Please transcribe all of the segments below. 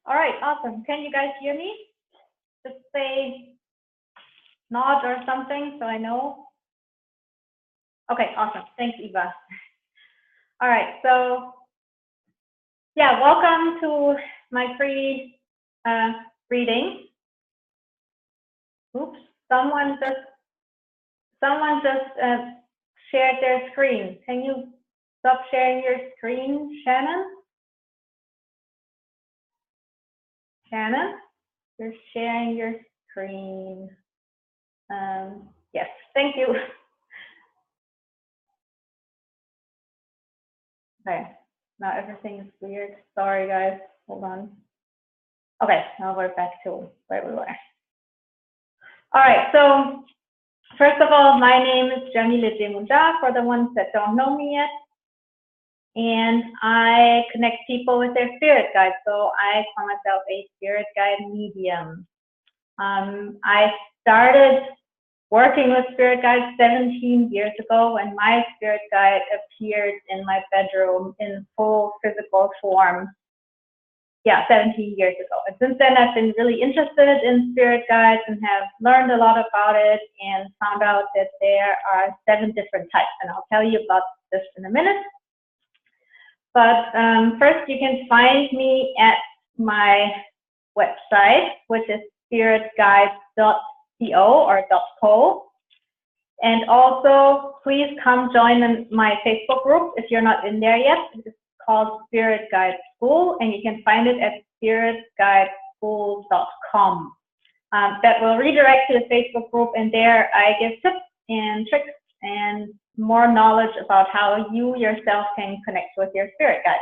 All right, awesome. Can you guys hear me? Just say nod or something so I know. Okay, awesome. Thanks, Eva. All right, so yeah, welcome to my free reading. Oops, someone just shared their screen. Can you stop sharing your screen, Shannon? Shannon, you're sharing your screen. Yes, thank you. Okay, now everything is weird. Sorry, guys. Hold on. Okay, now we're back to where we were. All right, so first of all, my name is Yamile Yemoonyah for the ones that don't know me yet. And I connect people with their spirit guides. So I call myself a spirit guide medium. I started working with spirit guides 17 years ago when my spirit guide appeared in my bedroom in full physical form. Yeah, 17 years ago. And since then, I've been really interested in spirit guides and have learned a lot about it and found out that there are 7 different types. And I'll tell you about this in a minute. But first, you can find me at my website, which is spiritguides.co or .co. And also, please come join my Facebook group if you're not in there yet. It's called Spirit Guide School, and you can find it at spiritguideschool.com. That will redirect to the Facebook group, and there I give tips and tricks and more knowledge about how you yourself can connect with your spirit guide.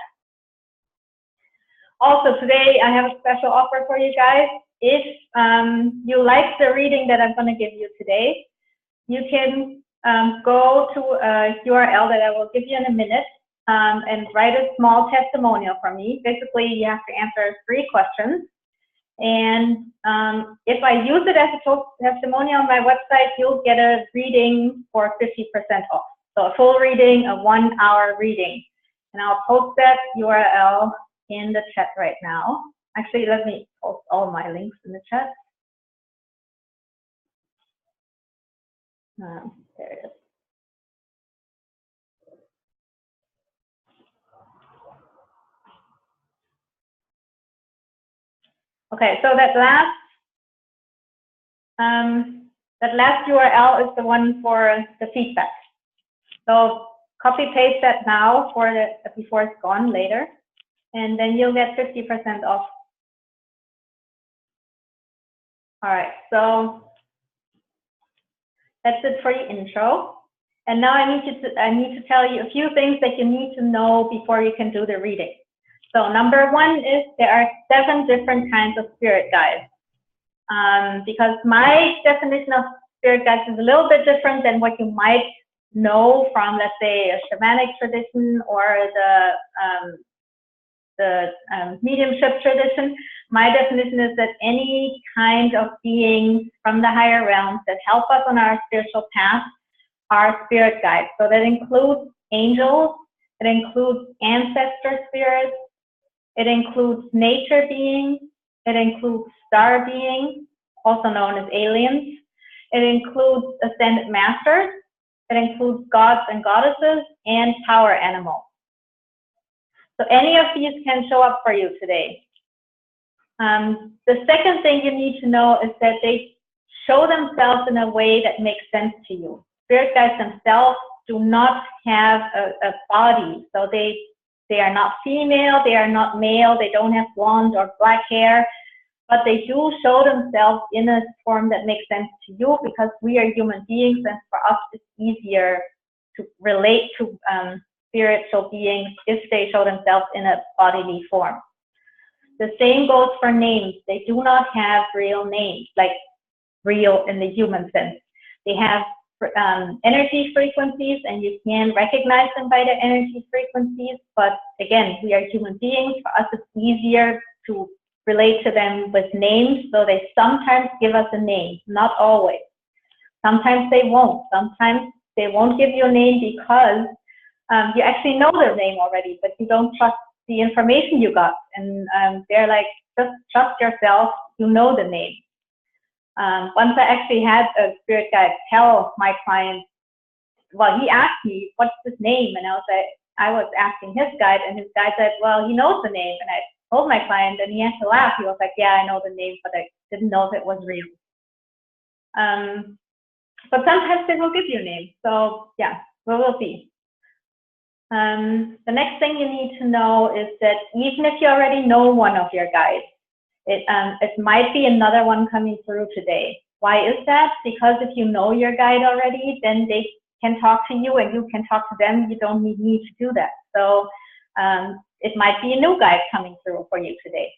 Also, today I have a special offer for you guys. If you like the reading that I'm going to give you today, you can go to a URL that I will give you in a minute and write a small testimonial for me. Basically, you have to answer 3 questions. And if I use it as a testimonial on my website, you'll get a reading for 50% off. So a full reading, a 1-hour reading. And I'll post that URL in the chat right now. Actually, let me post all my links in the chat. There it is. Okay, so that last URL is the one for the feedback. So copy paste that now before it's gone later, and then you'll get 50% off. All right, so that's it for your intro. And now I need to tell you a few things that you need to know before you can do the reading. So number 1 is there are 7 different kinds of spirit guides. Because my definition of spirit guides is a little bit different than what you might know from, let's say, a shamanic tradition or the mediumship tradition. My definition is that any kind of beings from the higher realms that help us on our spiritual path are spirit guides. So that includes angels, it includes ancestor spirits, it includes nature beings, it includes star beings, also known as aliens. It includes ascended masters. It includes gods and goddesses and power animals. So any of these can show up for you today. The second thing you need to know is that they show themselves in a way that makes sense to you. Spirit guides themselves do not have a body. So they are not female, they are not male, they don't have blonde or black hair, but they do show themselves in a form that makes sense to you because we are human beings, and for us it's easier to relate to spiritual beings if they show themselves in a bodily form. The same goes for names. They do not have real names, like real in the human sense. They have energy frequencies, and you can recognize them by their energy frequencies. But again, we are human beings. For us, it's easier to relate to them with names. So they sometimes give us a name, not always. Sometimes they won't. Sometimes they won't give you a name because you actually know their name already, but you don't trust the information you got. And they're like, just trust yourself, you know the name. Once I actually had a spirit guide tell my client, well, he asked me, what's his name? And I was asking his guide, and his guide said, well, he knows the name. And I told my client, and he had to laugh. He was like, yeah, I know the name, but I didn't know if it was real. But sometimes they will give you a name. So yeah, we will see. The next thing you need to know is that even if you already know one of your guides, it might be another one coming through today. Why is that? Because if you know your guide already, then they can talk to you and you can talk to them. You don't need me to do that. So it might be a new guide coming through for you today.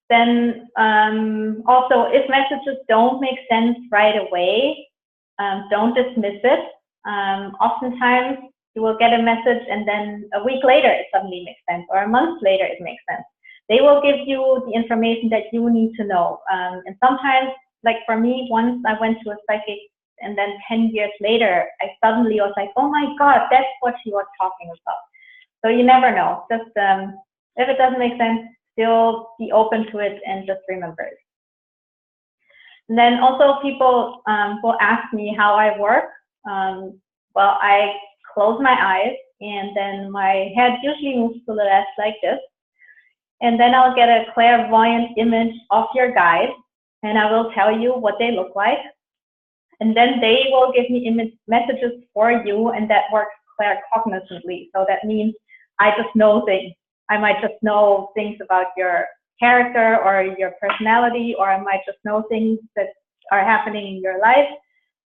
Then also, if messages don't make sense right away, don't dismiss it. Oftentimes you will get a message and then a week later it suddenly makes sense, or a month later it makes sense. They will give you the information that you need to know. And sometimes, like for me, once I went to a psychic and then 10 years later, I suddenly was like, oh my God, that's what she was talking about. So you never know. Just if it doesn't make sense, still be open to it and just remember it. And then also people will ask me how I work. Well, I close my eyes and then my head usually moves to the left like this. And then I'll get a clairvoyant image of your guide and I will tell you what they look like. And then they will give me messages for you, and that works claircognizantly. So that means I just know things. I might just know things about your character or your personality, or I might just know things that are happening in your life.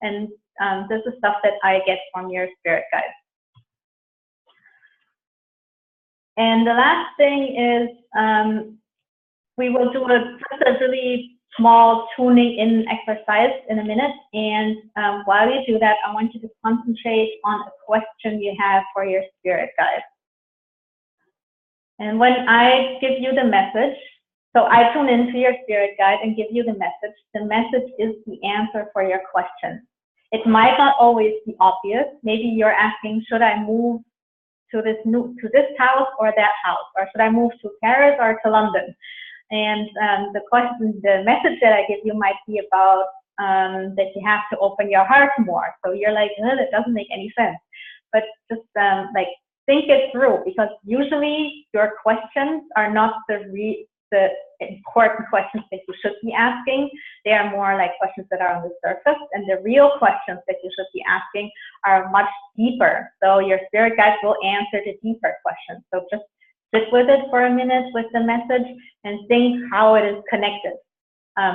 And this is stuff that I get from your spirit guides. And the last thing is we will do just a really small tuning in exercise in a minute. And while you do that, I want you to concentrate on a question you have for your spirit guide. And when I give you the message, so I tune into your spirit guide and give you the message. The message is the answer for your question. It might not always be obvious. Maybe you're asking, should I move to this house or that house, or should I move to Paris or to London? And the message that I give you might be about that you have to open your heart more. So you're like, that doesn't make any sense. But just like think it through, because usually your questions are not the important questions that you should be asking. They are more like questions that are on the surface, and the real questions that you should be asking are much deeper. So your spirit guides will answer the deeper questions. So just sit with it for a minute with the message and think how it is connected.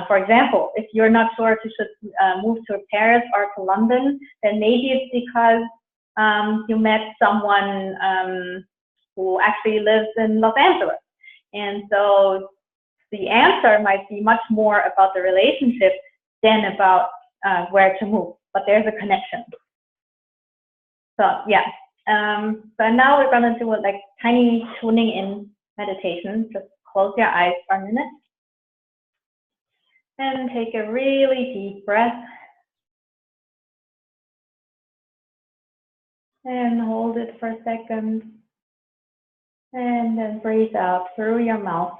For example, if you're not sure if you should move to Paris or to London, then maybe it's because you met someone who actually lives in Los Angeles. And so the answer might be much more about the relationship than about where to move, but there's a connection. So yeah, so now we're gonna do a like tiny tuning in meditation. Just close your eyes for a minute and take a really deep breath and hold it for a second, and then breathe out through your mouth.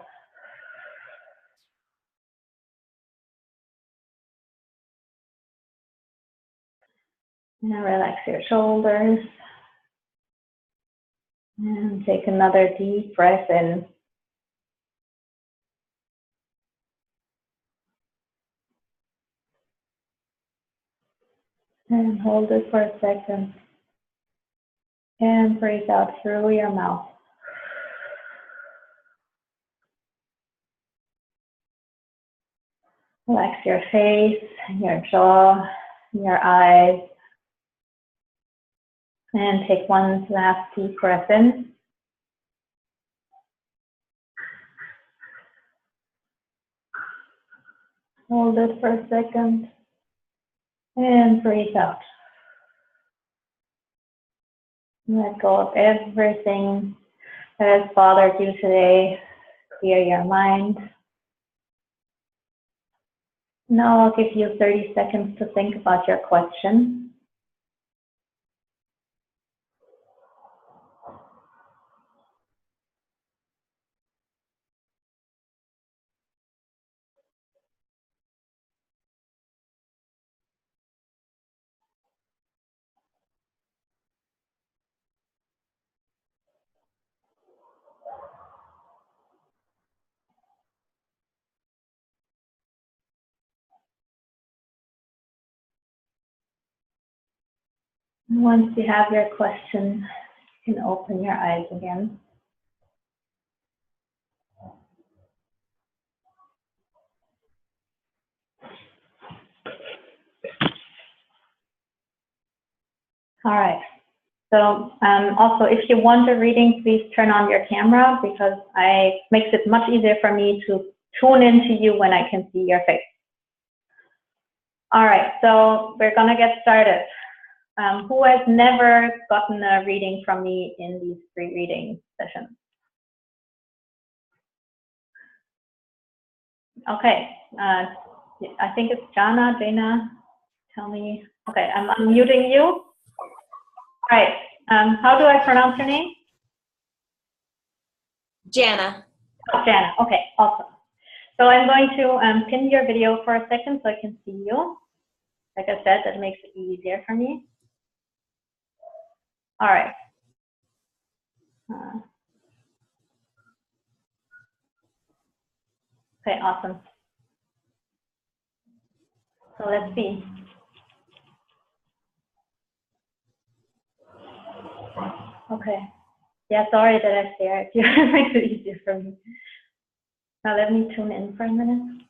Now relax your shoulders and take another deep breath in. And hold it for a second. And breathe out through your mouth. Relax your face, your jaw, your eyes. And take one last deep breath in. Hold it for a second. And breathe out. Let go of everything that has bothered you today. Clear your mind. Now I'll give you 30 seconds to think about your question. Once you have your question, you can open your eyes again. All right. So also, if you want a reading, please turn on your camera because it makes it much easier for me to tune into you when I can see your face. All right, so we're gonna get started. Who has never gotten a reading from me in these free reading sessions? Okay, I think it's Jana. Tell me. Okay, I'm unmuting you. All right, how do I pronounce your name? Jana. Oh, Jana, okay, awesome. So I'm going to pin your video for a second so I can see you. Like I said, that makes it easier for me. All right. Okay, awesome. So let's see. Okay. Yeah, sorry that I stared. It makes it easier for me. Now let me tune in for a minute.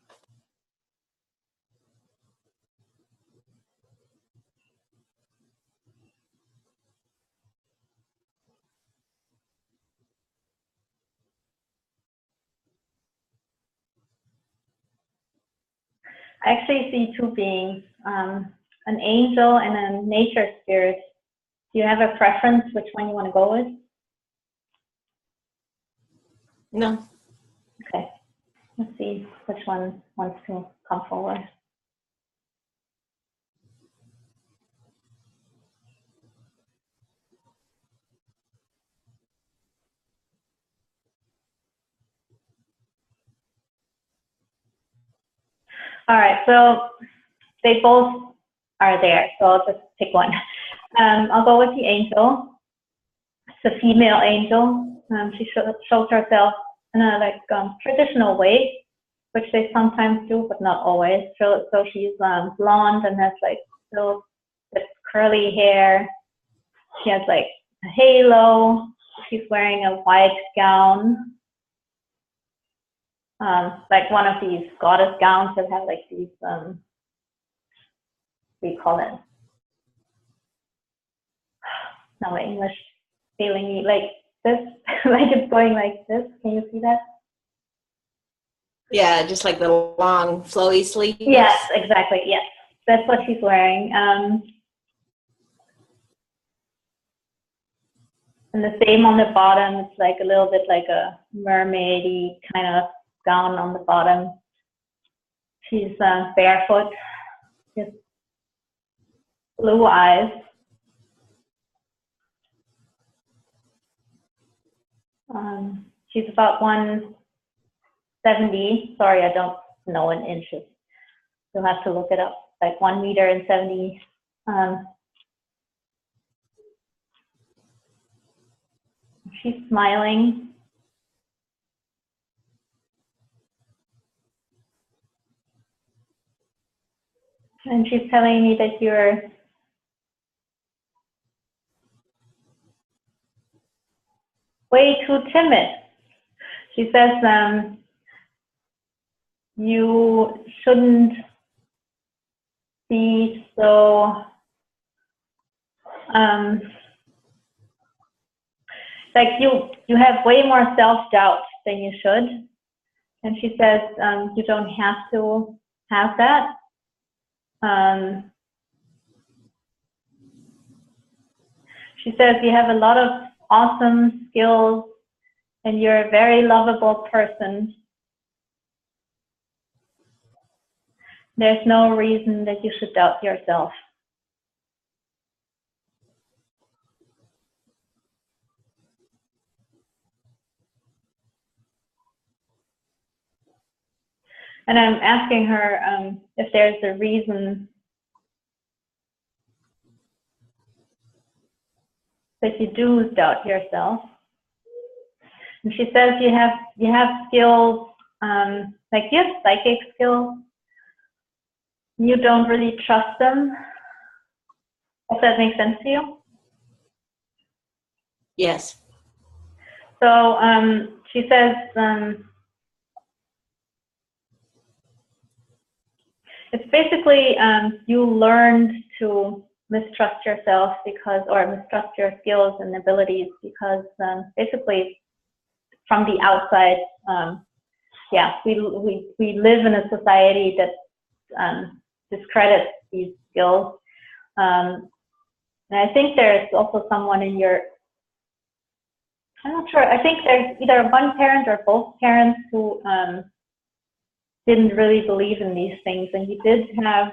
I actually see two beings, an angel and a nature spirit. Do you have a preference which one you want to go with? No. Okay. Let's see which one wants to come forward. All right, so they both are there, so I'll just pick one. I'll go with the angel. It's a female angel. She shows herself in a traditional way, which they sometimes do, but not always. So she's blonde and has little curly hair. She has a halo. She's wearing a white gown, like one of these goddess gowns that have these what do you call it? No, my English failing me. Like this, like it's going like this. Can you see that? Yeah, just like the long flowy sleeves. Yes, exactly. Yes, that's what she's wearing. And the same on the bottom. It's like a little bit like a mermaidy kind of gown on the bottom. She's barefoot, just blue eyes. She's about 170. Sorry, I don't know in inches. You'll have to look it up. Like 1 meter and 70. She's smiling. And she's telling me that you're way too timid. She says you shouldn't be so like you have way more self-doubt than you should. And she says you don't have to have that. She says you have a lot of awesome skills and you're a very lovable person. There's no reason that you should doubt yourself. And I'm asking her if there's a reason that you do doubt yourself. And she says you have skills, like you have psychic skills. You don't really trust them. If that makes sense to you. Yes. So she says, it's basically you learned to mistrust yourself or mistrust your skills and abilities because basically from the outside, we live in a society that discredits these skills. And I think there's also someone in your, I'm not sure, I think there's either one parent or both parents who didn't really believe in these things, and you did have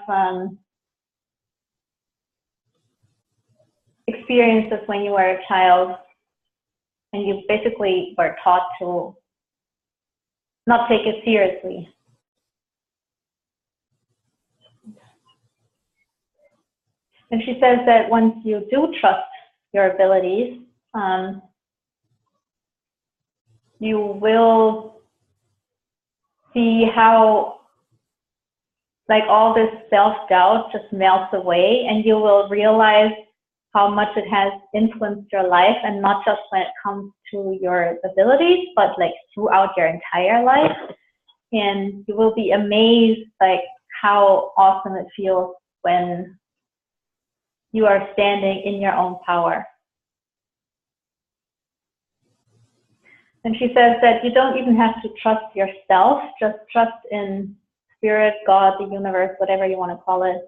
experiences when you were a child, and you basically were taught to not take it seriously. And she says that once you do trust your abilities, you will see how like all this self-doubt just melts away, and you will realize how much it has influenced your life, and not just when it comes to your abilities, but like throughout your entire life. And you will be amazed like how awesome it feels when you are standing in your own power. And she says that you don't even have to trust yourself, just trust in spirit, God, the universe, whatever you want to call it.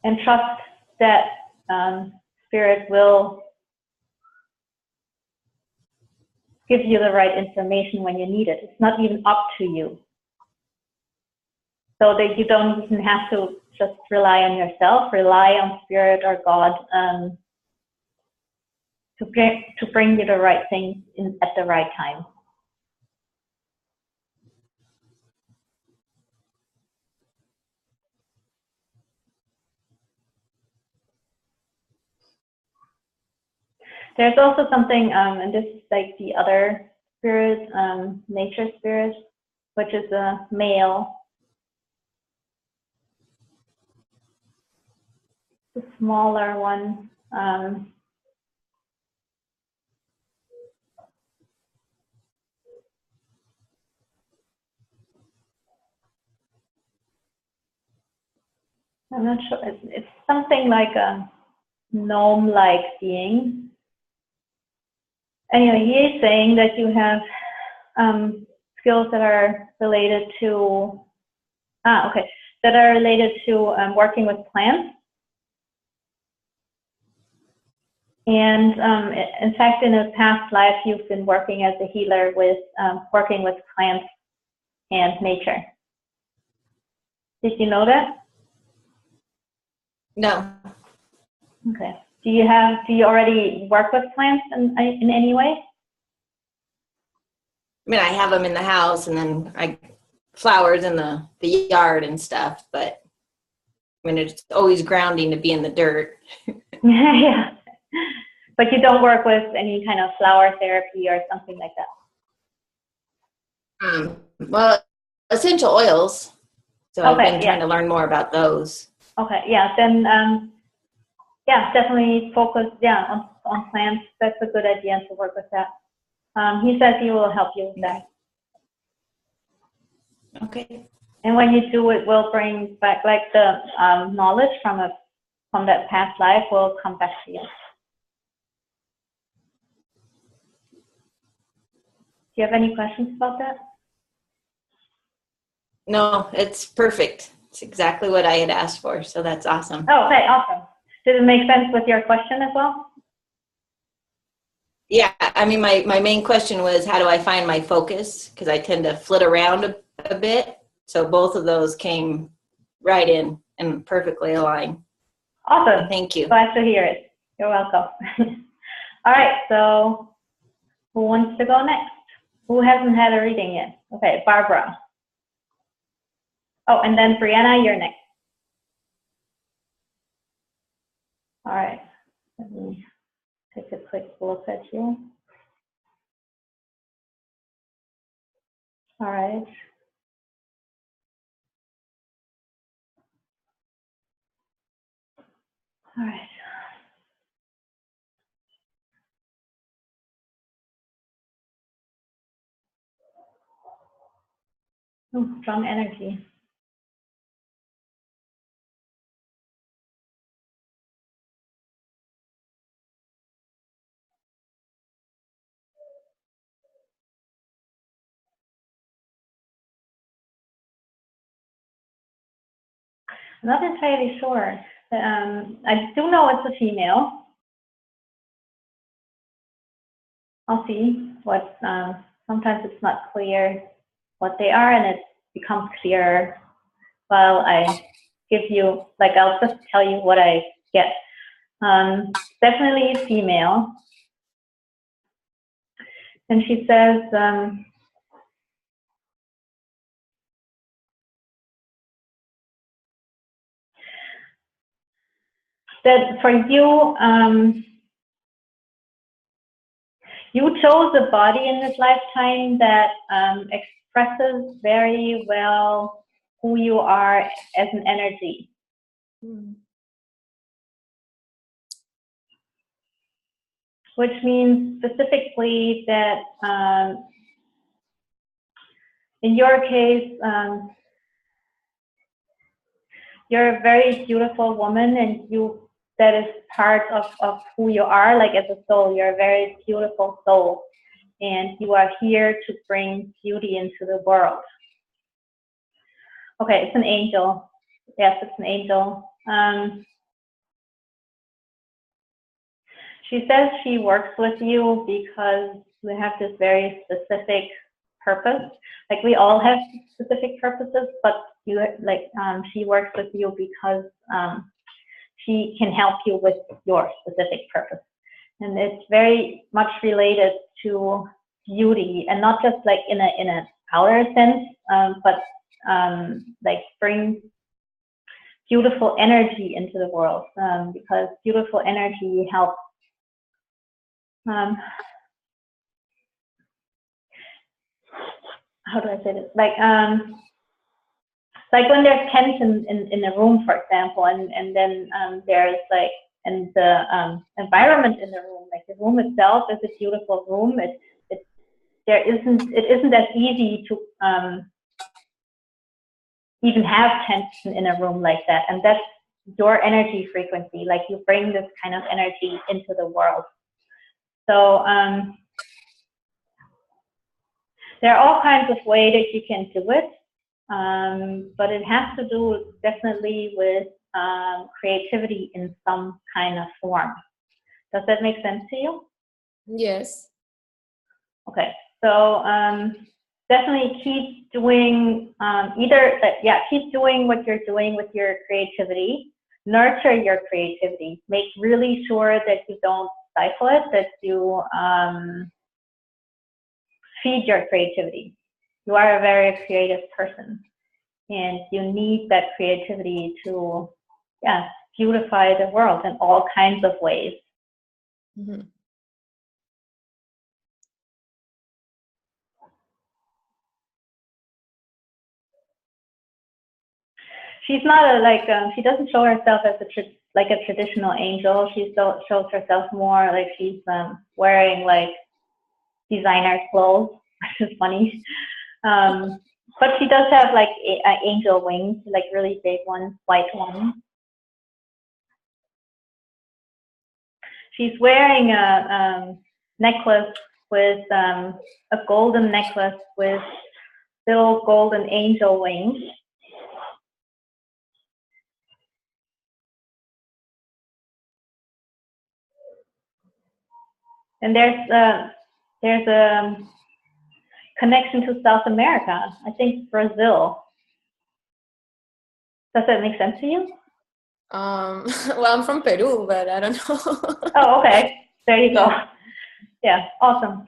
And trust that spirit will give you the right information when you need it. It's not even up to you. So that you don't even have to just rely on yourself, rely on spirit or God to bring you the right thing at the right time. There's also something, and this is like the other spirit, nature spirit, which is a male. The smaller one. I'm not sure. It's something like a gnome-like being. Anyway, he is saying that you have skills that are related to working with plants. And in fact, in a past life, you've been working as a healer with working with plants and nature. Did you know that? No. Okay. Do you already work with plants in any way? I mean, I have them in the house, and then flowers in the yard and stuff, but I mean, it's always grounding to be in the dirt. Yeah. But you don't work with any kind of flower therapy or something like that? Well, essential oils. So I've been trying to learn more about those. Okay, yeah, then definitely focus on plants. That's a good idea to work with that. He says he will help you with that. Okay. And when you do, it will bring back like the knowledge from that past life will come back to you. Do you have any questions about that? No, it's perfect. It's exactly what I had asked for, so that's awesome. Oh, okay, awesome. Did it make sense with your question as well? Yeah, I mean, my main question was, how do I find my focus? Because I tend to flit around a bit. So both of those came right in and perfectly aligned. Awesome. So thank you. Glad to hear it. You're welcome. All right, so who wants to go next? Who hasn't had a reading yet? Okay, Barbara. Oh, and then Brianna, you're next. All right, let me take a quick look at you. All right. All right. Ooh, strong energy. I'm not entirely sure. I do know it's a female. I'll see what, sometimes it's not clear what they are, and it becomes clearer while I give you, like, I'll just tell you what I get. Definitely female. And she says, that for you, you chose a body in this lifetime that expresses very well who you are as an energy. Which means specifically that in your case, you're a very beautiful woman, and that is part of who you are, like as a soul. You're a very beautiful soul, and you are here to bring beauty into the world. Okay, it's an angel. Yes, it's an angel. She says she works with you because we have this very specific purpose. Like, we all have specific purposes, but she works with you because she can help you with your specific purpose. And it's very much related to beauty, and not just like in a outer sense, but like bring beautiful energy into the world, because beautiful energy helps how do I say this? Like when there's tension in a room, for example, and then there's like, and the environment in the room, like the room itself is a beautiful room. It isn't as easy to even have tension in a room like that, and that's your energy frequency. Like, you bring this kind of energy into the world. So there are all kinds of ways that you can do it. But it has to do definitely with creativity in some kind of form. Does that make sense to you? Yes. Okay, so definitely keep doing keep doing what you're doing with your creativity. Nurture your creativity. Make really sure that you don't stifle it, that you feed your creativity. You are a very creative person, and you need that creativity to, beautify the world in all kinds of ways. Mm-hmm. She's not she doesn't show herself as a traditional angel. She still shows herself more like she's wearing like designer clothes, which is funny. But she does have like angel wings, like really big ones, white ones. She's wearing a necklace with a golden necklace with little golden angel wings. And there's a connection to South America. I think Brazil. Does that make sense to you? Well, I'm from Peru, but I don't know. Oh, okay. There you go. Yeah, awesome.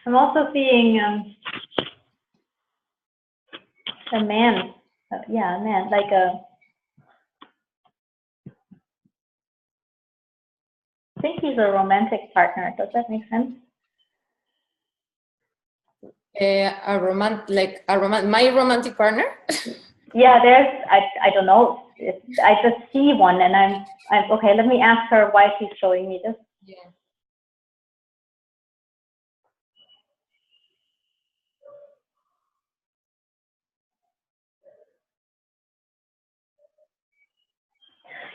I'm also seeing a man. Yeah, a man, like I think he's a romantic partner. Does that make sense? My romantic partner. Yeah, I don't know. I just see one, and I'm okay. Let me ask her why she's showing me this. Yeah.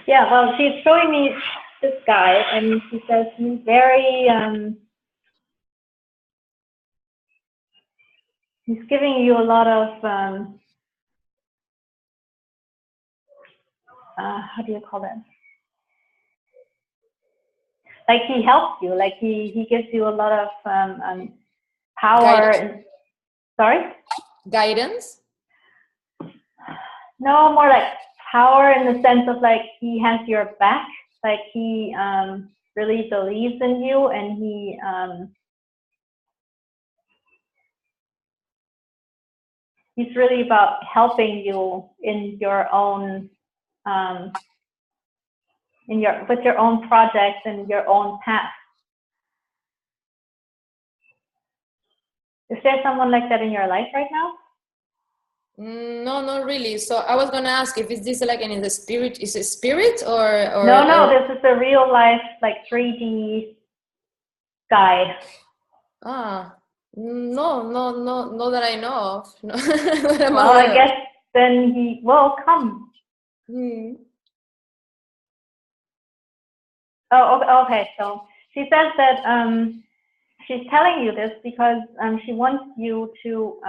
Yeah, well, she's showing me this guy, and she says he's very he's giving you a lot of how do you call that? Like he helps you, like he gives you a lot of power. And, sorry? Guidance? No, more like power in the sense of like he has your back, like he really believes in you, and he's really about helping you in your own with your own projects and your own path. Is there someone like that in your life right now? No, not really. So I was gonna ask if is this like in the spirit? Is it spirit or No, or... this is a real life like 3D guy. No that I know of. No. Well, I guess then he will come. Oh, okay. So she says that she's telling you this because she wants you to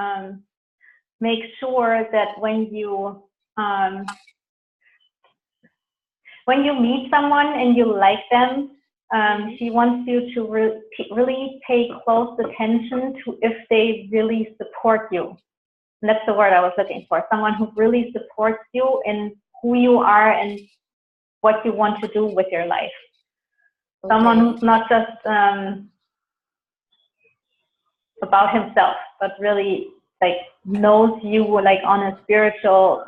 make sure that when you meet someone and you like them, she wants you to really pay close attention to if they really support you. And that's the word I was looking for. Someone who really supports you in who you are and what you want to do with your life. Okay. Someone who's not just about himself, but really like knows you like on a spiritual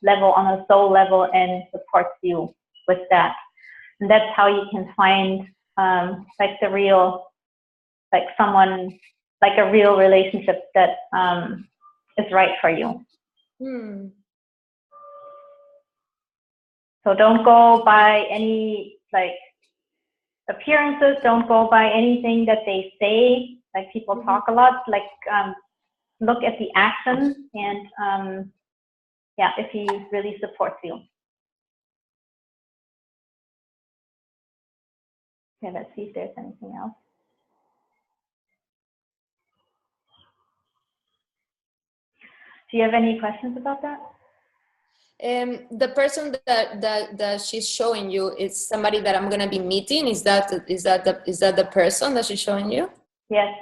level, on a soul level, and supports you with that. And that's how you can find like the real, like someone, like a real relationship that is right for you. So don't go by any like appearances, don't go by anything that they say, like people talk a lot, like look at the action and yeah, if he really supports you. Okay, let's see if there's anything else. Do you have any questions about that? The person that she's showing you is somebody that I'm gonna be meeting. Is that the person that she's showing you? Yes.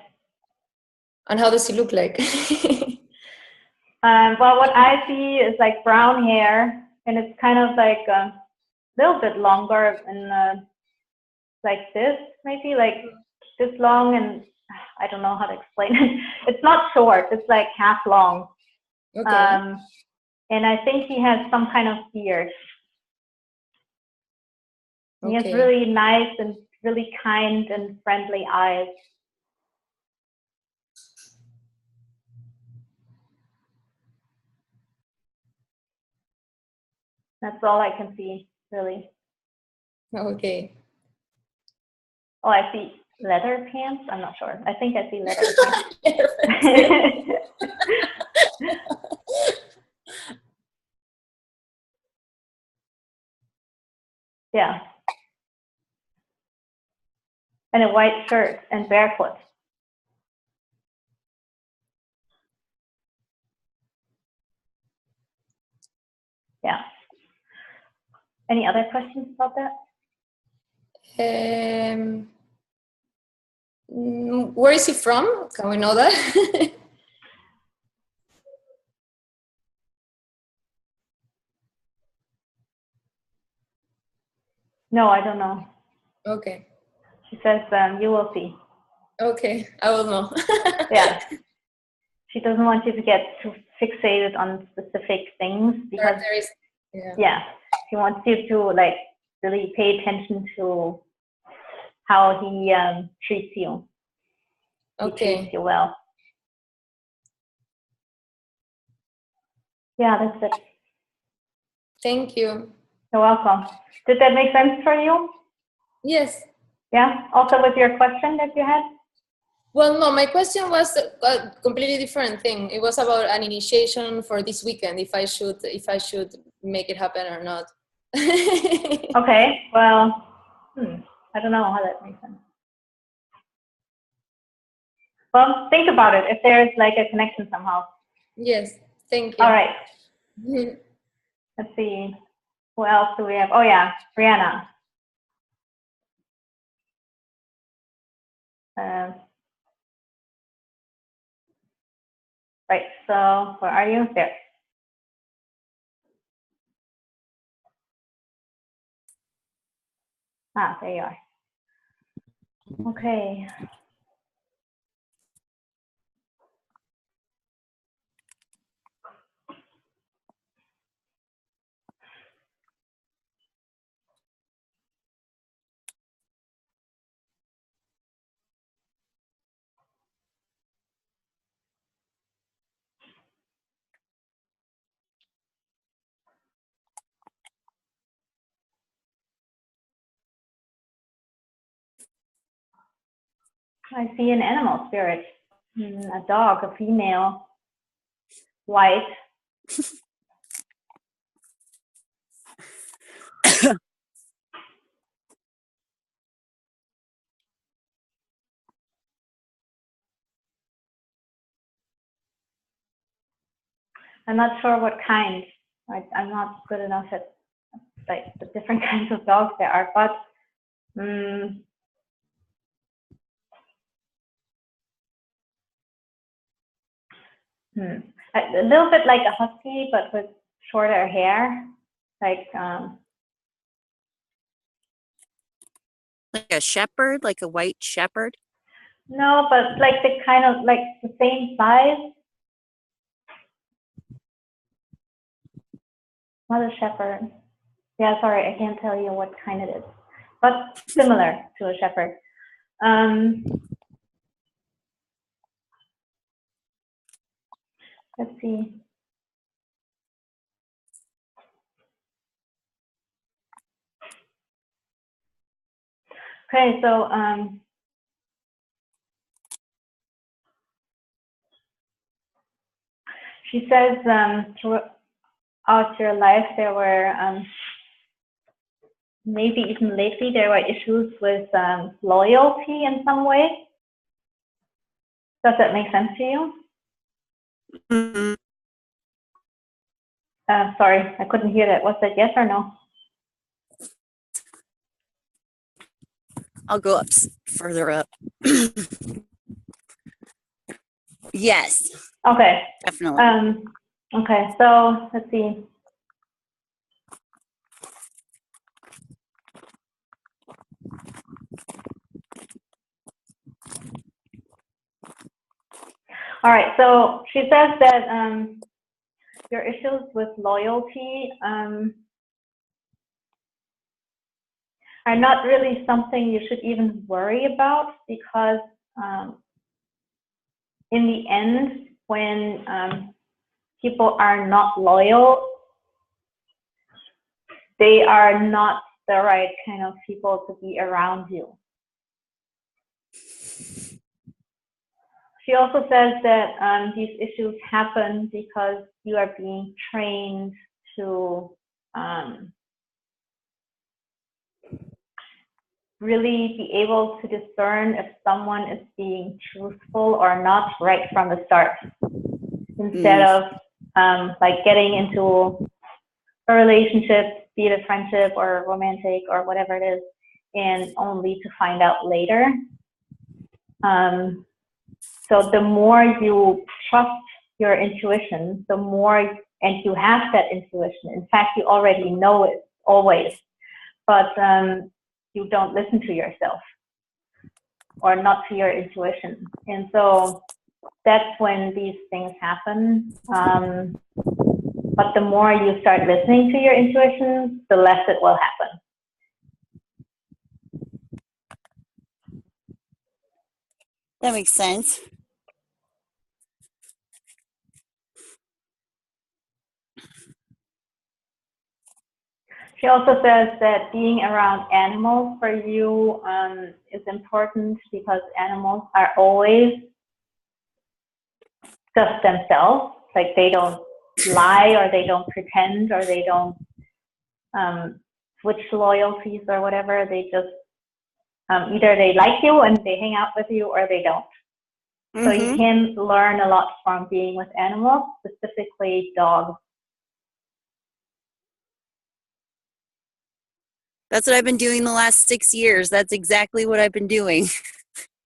And how does he look like? Well, what I see is like brown hair, and it's kind of like a little bit longer and like this, maybe like this long, and I don't know how to explain it. It's not short, it's like half long. Okay. And I think he has some kind of beard. Okay. He has really nice and really kind and friendly eyes. That's all I can see, really. Okay. Oh, I see leather pants. I'm not sure. I think I see leather pants. Yeah. And a white shirt and barefoot. Yeah. Any other questions about that? Where is he from? Can we know that? No, I don't know. Okay. She says you will see. Okay, I will know. Yeah. She doesn't want you to get too fixated on specific things because, there is, yeah, she wants you to like really pay attention to how he treats you. He treats you well. Yeah, that's it. Thank you. You're welcome. Did that make sense for you? Yes. Yeah. Also with your question that you had? Well, no, my question was a completely different thing. It was about an initiation for this weekend, if I should make it happen or not. Okay. Well, I don't know how that makes sense. Well, think about it. If there's like a connection somehow. Yes. Thank you. All right. Let's see. Who else do we have? Oh yeah, Brianna. Right. So where are you? There. Ah, there you are. Okay. I see an animal spirit. A dog, a female, white. I'm not sure what kind. I'm not good enough at like the different kinds of dogs there are, but a little bit like a husky, but with shorter hair, like a shepherd, like a white shepherd. no, but like the kind of like the same size. Not a shepherd. Yeah, sorry, I can't tell you what kind it is, but similar to a shepherd. Let's see. Okay, so she says throughout your life there were maybe even lately there were issues with loyalty in some way. Does that make sense to you? Mm-hmm. Sorry, I couldn't hear that. Was that yes or no? I'll go up further up. Yes. Okay. Definitely. Okay, so let's see. All right, so she says that your issues with loyalty are not really something you should even worry about because in the end, when people are not loyal, they are not the right kind of people to be around you. She also says that these issues happen because you are being trained to really be able to discern if someone is being truthful or not right from the start, instead of like getting into a relationship, be it a friendship or romantic or whatever it is, and only to find out later. So the more you trust your intuition, the more, and you have that intuition. In fact, you already know it always, but you don't listen to yourself. or not to your intuition. And so that's when these things happen. But the more you start listening to your intuition, the less it will happen. That makes sense. She also says that being around animals for you is important because animals are always just themselves. Like they don't lie or they don't pretend or they don't switch loyalties or whatever. They just either they like you and they hang out with you or they don't. So you can learn a lot from being with animals, specifically dogs. That's what I've been doing the last 6 years. That's exactly what I've been doing.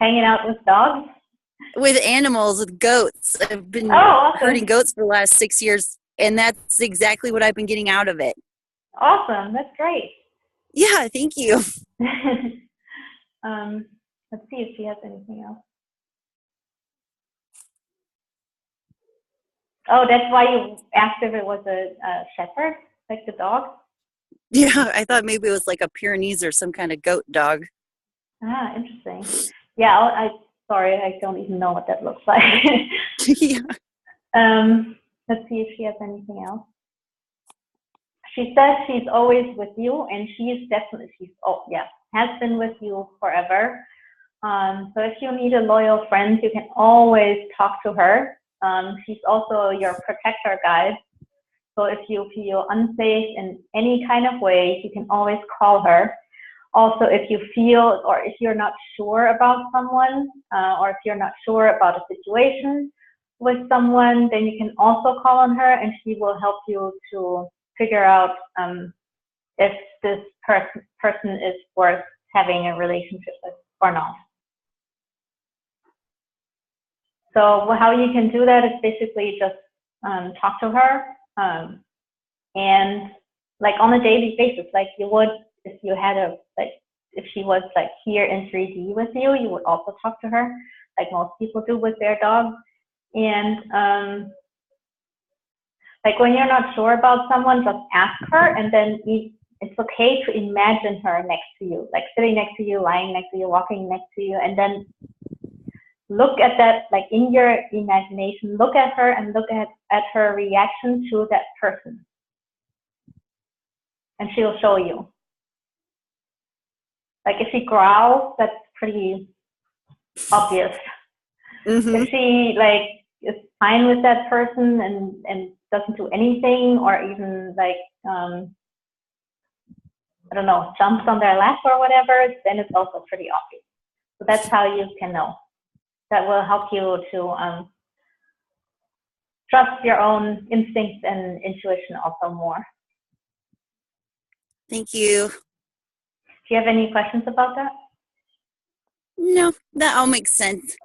Hanging out with dogs? With animals, with goats. I've been awesome. herding goats for the last 6 years, and that's exactly what I've been getting out of it. Awesome. That's great. Yeah, thank you. Let's see if she has anything else. Oh, that's why you asked if it was a shepherd, like the dog? Yeah, I thought maybe it was like a Pyrenees or some kind of goat dog. Ah, interesting. Yeah, sorry, I don't even know what that looks like. Yeah. Let's see if she has anything else. She says she's always with you, and has been with you forever. So if you need a loyal friend, you can always talk to her. She's also your protector guide. So if you feel unsafe in any kind of way, you can always call her. Also, if you feel or if you're not sure about someone or if you're not sure about a situation with someone, then you can also call on her and she will help you to figure out if this person is worth having a relationship with or not. So how you can do that is basically just talk to her and like on a daily basis, like you would if you had if she was like here in 3D with you, you would also talk to her like most people do with their dogs. And like when you're not sure about someone, just ask her, and then it's okay to imagine her next to you, like sitting next to you, lying next to you, walking next to you, and then look at that, like in your imagination, look at her and look at her reaction to that person. And she'll show you. Like if she growls, that's pretty obvious. If she like is fine with that person and doesn't do anything or even like, I don't know, jumps on their lap or whatever, then it's also pretty obvious. So that's how you can know. That will help you to trust your own instincts and intuition also more. Thank you. Do you have any questions about that? No, that all makes sense.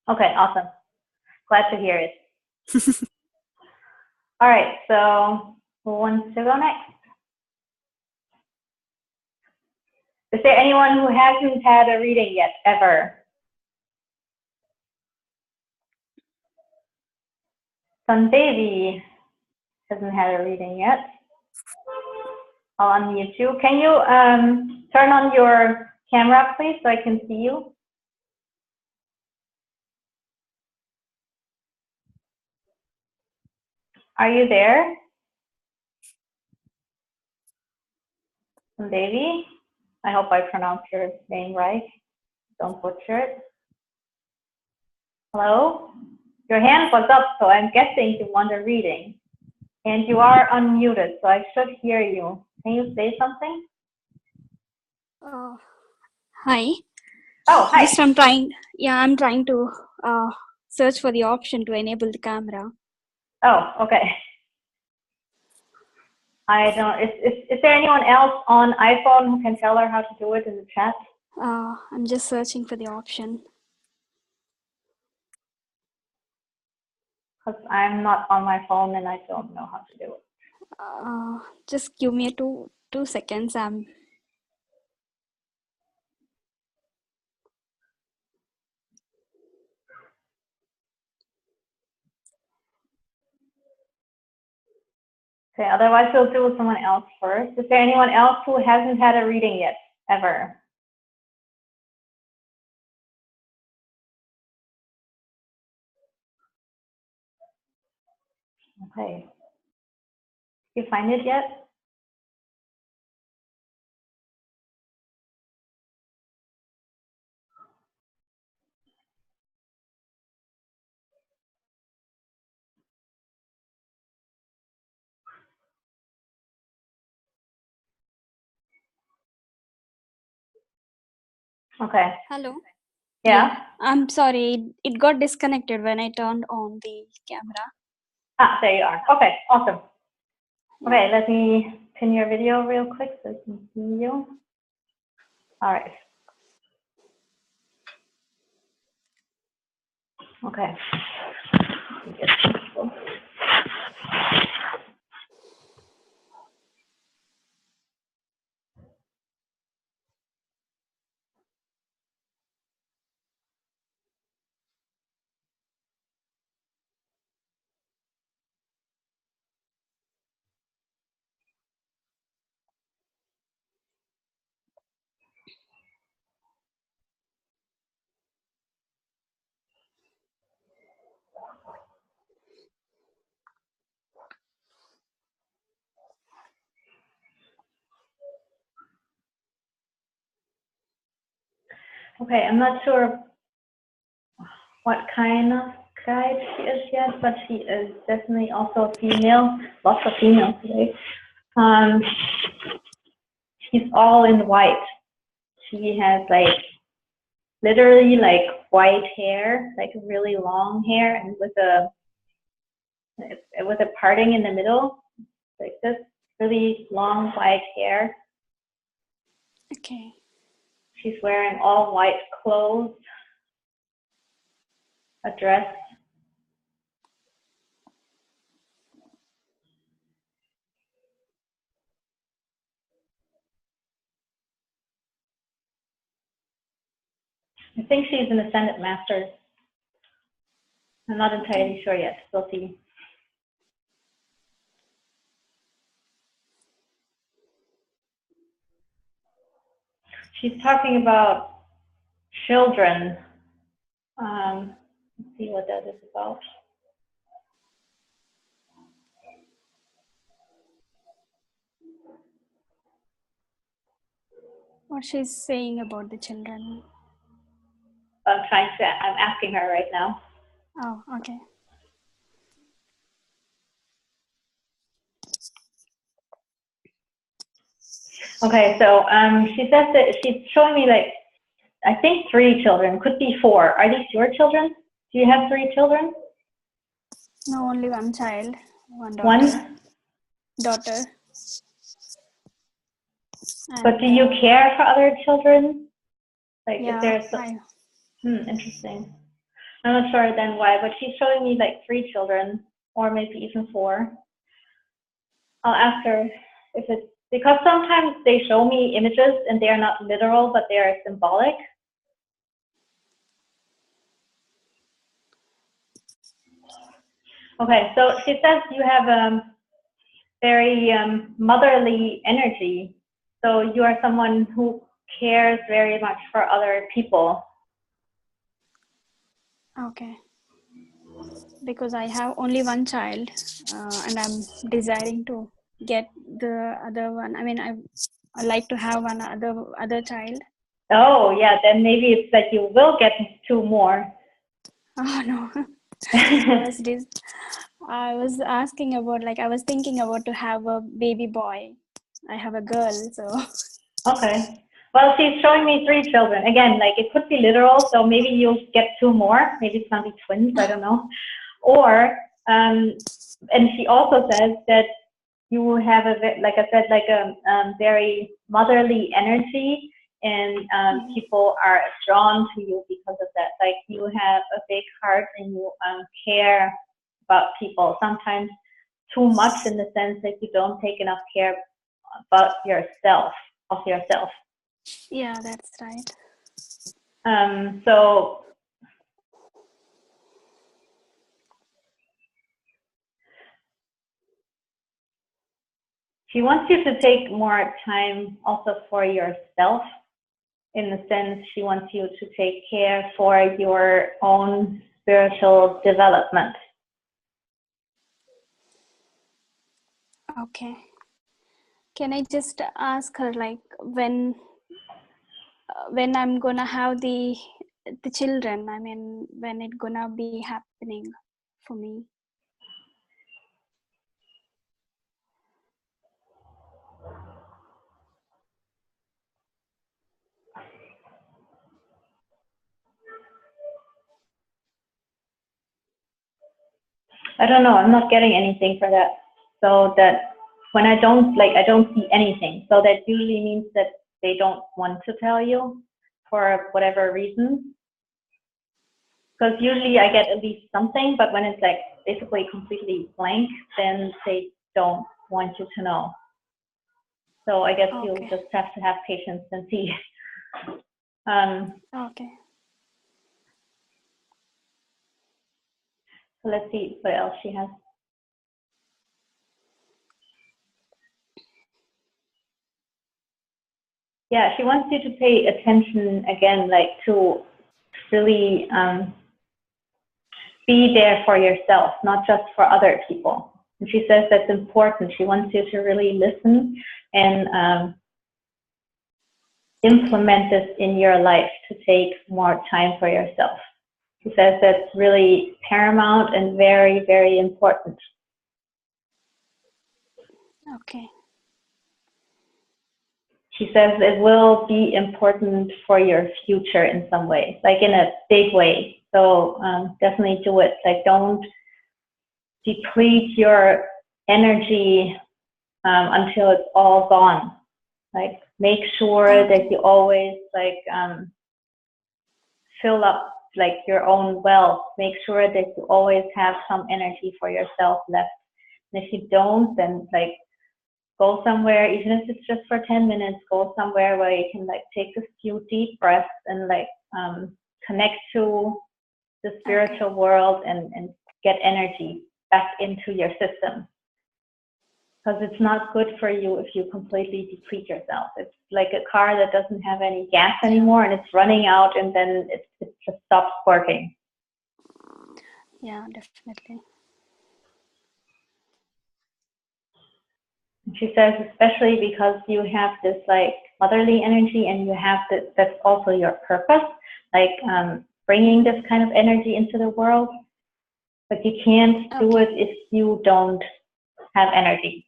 Okay, awesome. Glad to hear it. All right, so who wants to go next? Is there anyone who hasn't had a reading yet, ever? Sundevi hasn't had a reading yet. I'll unmute you. Can you turn on your camera, please, so I can see you? Are you there? Sundevi? I hope I pronounced your name right. Don't butcher it. Hello? Your hand was up, so I'm guessing you want a reading. And you are unmuted, so I should hear you. Can you say something? Hi. Oh, hi. Just I'm trying to search for the option to enable the camera. Oh, okay. I don't, is there anyone else on iPhone who can tell her how to do it in the chat? I'm just searching for the option. Because I'm not on my phone and I don't know how to do it. Just give me two seconds. Okay, otherwise we'll do with someone else first. Is there anyone else who hasn't had a reading yet, ever? Okay. You find it yet? Okay. Hello. Yeah? I'm sorry. It got disconnected when I turned on the camera. Ah, there you are. Okay, awesome. Yeah. Okay, let me pin your video real quick so I can see you. All right. Okay. Okay, I'm not sure what kind of guide she is yet, but she is definitely also a female. Lots of females today. She's all in white. She has like literally like white hair, like really long hair, and with a parting in the middle, like this really long white hair. Okay. She's wearing all white clothes, a dress. I think she's an Ascendant Master. I'm not entirely sure yet. We'll see. She's talking about children. Let's see what that is about. What she's saying about the children. I'm asking her right now. Oh, okay. Okay, so she says that she's showing me like, I think 3 children, could be 4. Are these your children? Do you have 3 children? No, only one child, one daughter. One? Daughter. But do you care for other children? Like, Yeah, is there some, interesting. I'm not sure then why, but she's showing me like 3 children, or maybe even 4. I'll ask her if it's, because sometimes they show me images and they are not literal, but they are symbolic. Okay, so she says you have a very motherly energy. So you are someone who cares very much for other people. Okay. Because I have only one child, and I'm desiring to get the other one. I mean, I like to have one other child. Oh, yeah, then maybe it's that you will get 2 more. Oh no. I was asking about, like, I was thinking about to have a baby boy. I have a girl, so. Okay. Well, she's showing me 3 children. Again, like it could be literal, so maybe you'll get 2 more. Maybe it's gonna be twins, I don't know. Or, and she also says that you have like I said, like a very motherly energy, and people are drawn to you because of that. Like you have a big heart and you care about people. Sometimes too much, in the sense that you don't take enough care about yourself, of yourself. Yeah, that's right. So She wants you to take more time also for yourself, in the sense she wants you to take care for your own spiritual development. Okay. Can I just ask her, like, when I'm gonna have the children? I mean, when it gonna be happening for me? I don't know. I'm not getting anything for that. So that when I don't see anything. So that usually means that they don't want to tell you for whatever reason. Because usually I get at least something, but when it's like basically completely blank, then they don't want you to know. So I guess you'll just have to have patience and see. Okay. So let's see what else she has. Yeah, she wants you to pay attention again, like to really be there for yourself, not just for other people. And she says that's important. She wants you to really listen and implement this in your life, to take more time for yourself. She says that's really paramount and very, very important. Okay. She says it will be important for your future in some way, like in a big way. So definitely do it. Like, don't deplete your energy until it's all gone. Like, make sure that you always fill up like your own well. Make sure that you always have some energy for yourself left. And if you don't, then like, go somewhere, even if it's just for 10 minutes, go somewhere where you can like take a few deep breaths and like connect to the spiritual world and get energy back into your system. Because it's not good for you if you completely deplete yourself. It's like a car that doesn't have any gas anymore and it's running out, and then it just stops working. Yeah, definitely. She says, especially because you have this like motherly energy, and you have this, that's also your purpose, like bringing this kind of energy into the world, but you can't do it if you don't have energy.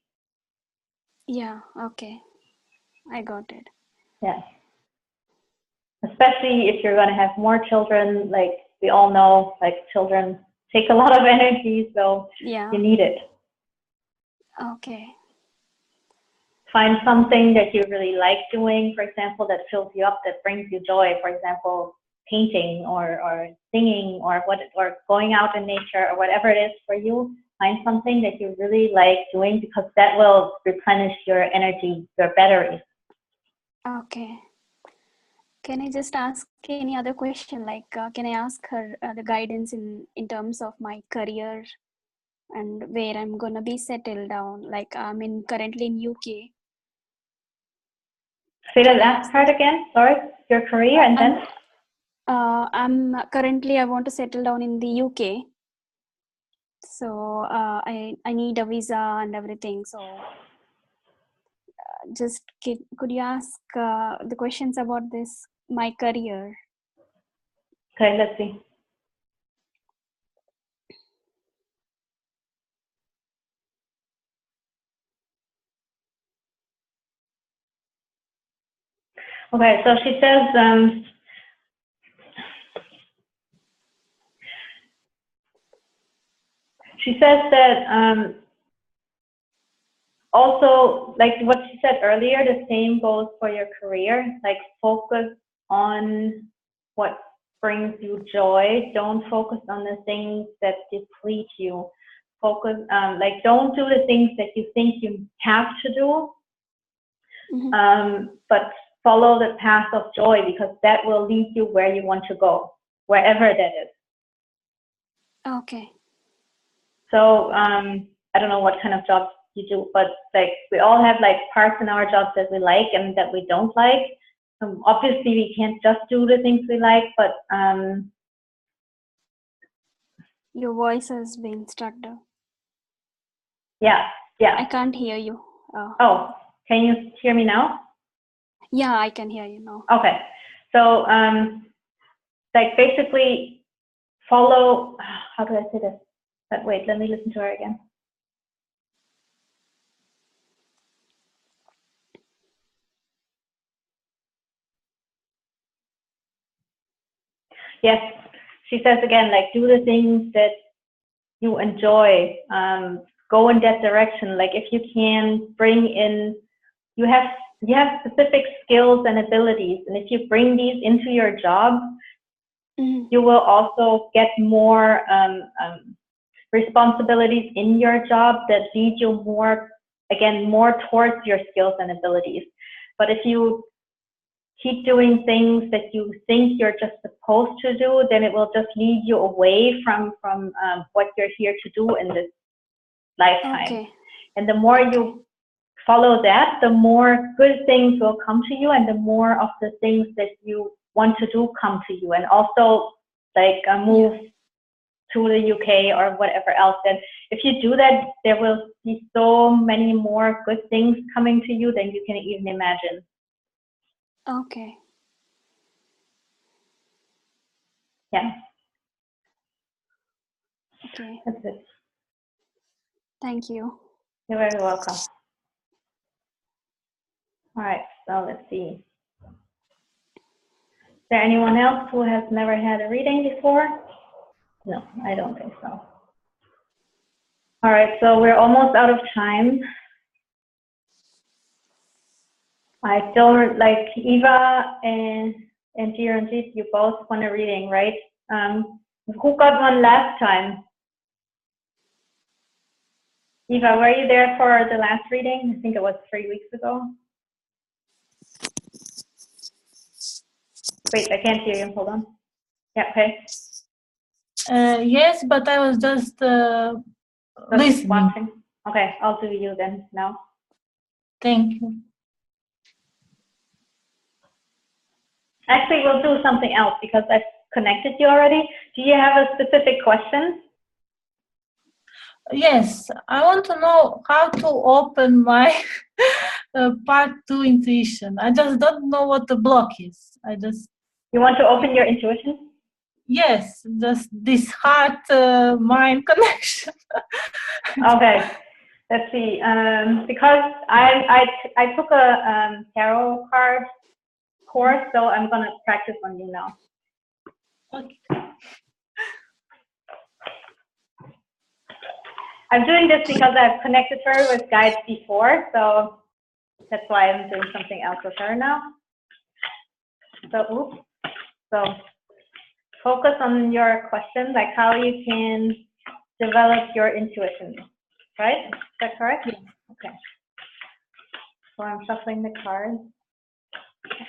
Yeah, okay. I got it. Yes. Especially if you're going to have more children, like we all know, like children take a lot of energy, so you need it. Okay. Find something that you really like doing, for example, that fills you up, that brings you joy. For example, painting or singing or going out in nature or whatever it is for you. Find something that you really like doing, because that will replenish your energy, your batteries. Okay. Can I just ask any other question? Like, can I ask her the guidance in terms of my career and where I'm gonna be settled down? Like, I'm currently in UK. Say the last part again. Sorry, your career and then. I want to settle down in the UK. So I need a visa and everything. So just could you ask the questions about this, my career? Okay, let's see. Okay, so she says that also, like what she said earlier, the same goes for your career. Like, focus on what brings you joy. Don't focus on the things that deplete you. Focus, like, don't do the things that you think you have to do, but follow the path of joy, because that will lead you where you want to go, wherever that is. Okay. So I don't know what kind of job you do. But like we all have like parts in our jobs that we like and that we don't like. Obviously we can't just do the things we like, but Your voice has been stuck down. yeah. I can't hear you. Oh, can you hear me now? Yeah, I can hear you now. Okay. So like basically follow, how do I say this? But wait, let me listen to her again. Yes, she says again, like do the things that you enjoy, go in that direction. Like if you can bring in, you have specific skills and abilities, and if you bring these into your job, you will also get more responsibilities in your job that lead you more towards your skills and abilities. But if you keep doing things that you think you're just supposed to do, then it will just lead you away from what you're here to do in this lifetime. Okay. And the more you follow that, the more good things will come to you, and the more of the things that you want to do come to you. And also like move to the UK or whatever else. Then if you do that, there will be so many more good things coming to you than you can even imagine. Okay. Yeah. Okay. That's it. Thank you. You're very welcome. All right, so let's see. Is there anyone else who has never had a reading before? No, I don't think so. All right, so we're almost out of time. I don't, like Eva and Jiranjit, you both want a reading, right? Who got one last time? Eva, were you there for the last reading? I think it was 3 weeks ago. Wait, I can't hear you. Hold on. Yeah, okay. Yes, but I was just listening. Watching. Okay, I'll do you then now. Thank you. Actually, we'll do something else because I've connected you already. Do you have a specific question? Yes, I want to know how to open my part 2 intuition. I just don't know what the block is. You want to open your intuition? Yes, just this heart-mind connection. Okay, let's see. Because I took a tarot card course, so I'm gonna practice on you now. Okay. I'm doing this because I've connected her with guides before, so that's why I'm doing something else with her now. So, focus on your question, like how you can develop your intuition, right? Is that correct? Yes. Okay. So I'm shuffling the cards,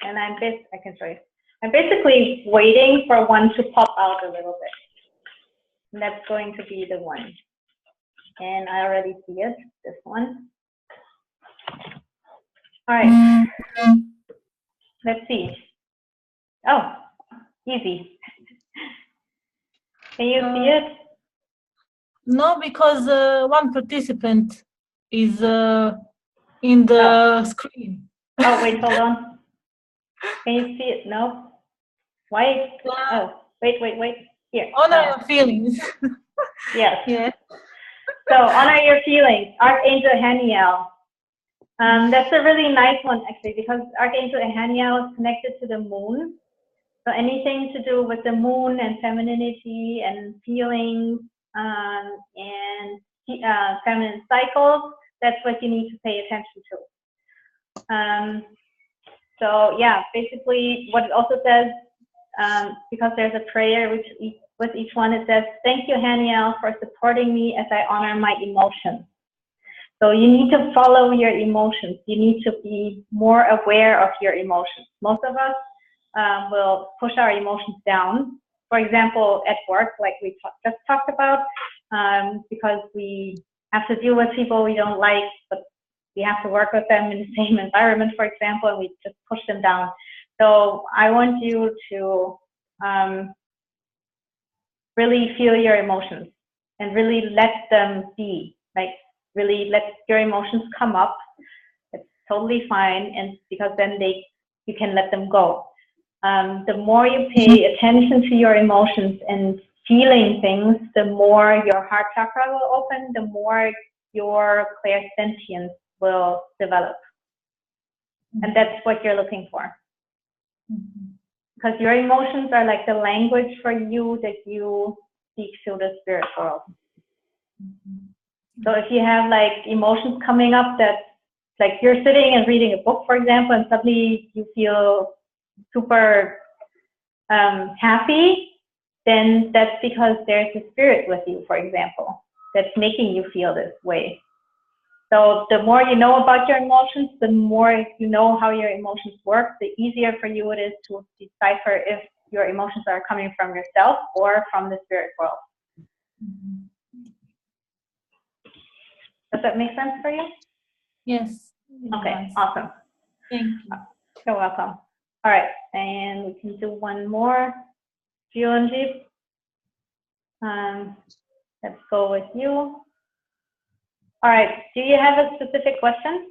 and I can show you. I'm basically waiting for one to pop out a little bit, and that's going to be the one. And I already see it, this one. All right, let's see. Oh, easy. Can you see it? No, because one participant is in the screen. Oh, wait, hold on. Can you see it? No? Why? Oh, wait. Here. Honor your feelings. Yes. Yeah. So, honor your feelings. Archangel Haniel. That's a really nice one, actually, because Archangel Haniel is connected to the moon. So anything to do with the moon and femininity and feelings and feminine cycles, that's what you need to pay attention to. So yeah, basically what it also says, because there's a prayer with each one, it says, "Thank you, Haniel, for supporting me as I honor my emotions." So you need to follow your emotions. You need to be more aware of your emotions. Most of us will push our emotions down. For example, at work, like we just talked about, because we have to deal with people we don't like, but we have to work with them in the same environment, for example, and we just push them down. So I want you to really feel your emotions and really let them be, like really let your emotions come up. It's totally fine, and because then you can let them go. The more you pay attention to your emotions and feeling things, the more your heart chakra will open, the more your clairsentience will develop. And that's what you're looking for. Because your emotions are like the language for you that you speak to the spirit world. So if you have like emotions coming up that, like you're sitting and reading a book, for example, and suddenly you feel super happy, then that's because there's a spirit with you, for example, that's making you feel this way. So the more you know about your emotions, the more you know how your emotions work, the easier for you it is to decipher if your emotions are coming from yourself or from the spirit world. Does that make sense for you? Yes. Okay, awesome. Thank you. You're welcome. All right, and we can do one more. Jionji, let's go with you. All right, do you have a specific question?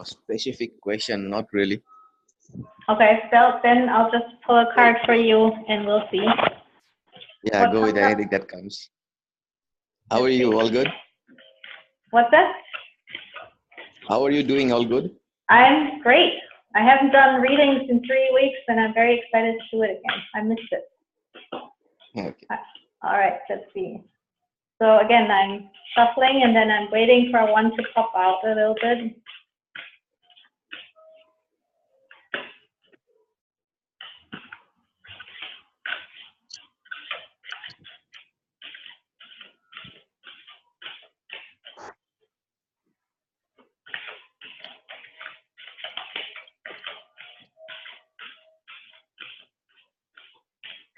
Specific question, not really. Okay, so then I'll just pull a card for you and we'll see. Yeah, What go with comes up? anything that comes. How are you? All good? What's that? How are you doing? All good? I'm great. I haven't done readings in 3 weeks and I'm very excited to do it again. I missed it. Okay. All right, let's see. So again, I'm shuffling and then I'm waiting for one to pop out a little bit.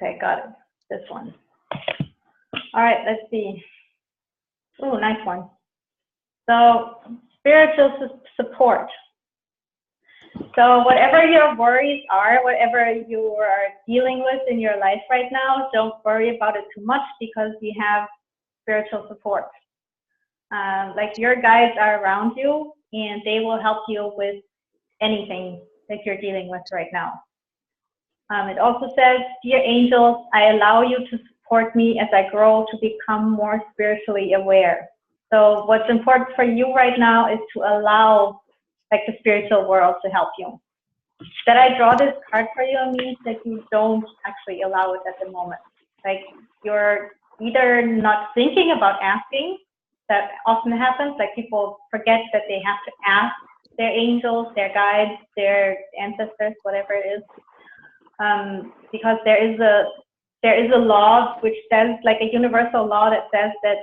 Okay, got it. This one. All right, let's see. Ooh, nice one. So spiritual support. So whatever your worries are, whatever you are dealing with in your life right now, don't worry about it too much because you have spiritual support. Like your guides are around you and they will help you with anything that you're dealing with right now. It also says, dear angels, I allow you to support me as I grow to become more spiritually aware. So what's important for you right now is to allow like the spiritual world to help you. That I draw this card for you means that you don't actually allow it at the moment. Like you're either not thinking about asking, that often happens, like people forget that they have to ask their angels, their guides, their ancestors, whatever it is. Because there is a law which says, like a universal law that says that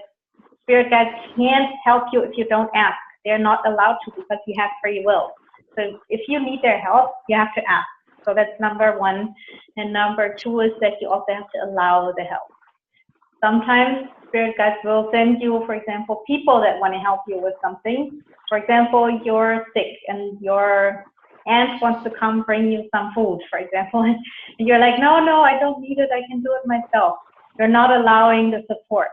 spirit guides can't help you if you don't ask. They're not allowed to because you have free will. So if you need their help, you have to ask. So that's number one. And number two is that you also have to allow the help. Sometimes spirit guides will send you, for example, people that want to help you with something. For example, you're sick and your aunt wants to come bring you some food, for example, and you're like, no, I don't need it, I can do it myself. You're not allowing the support.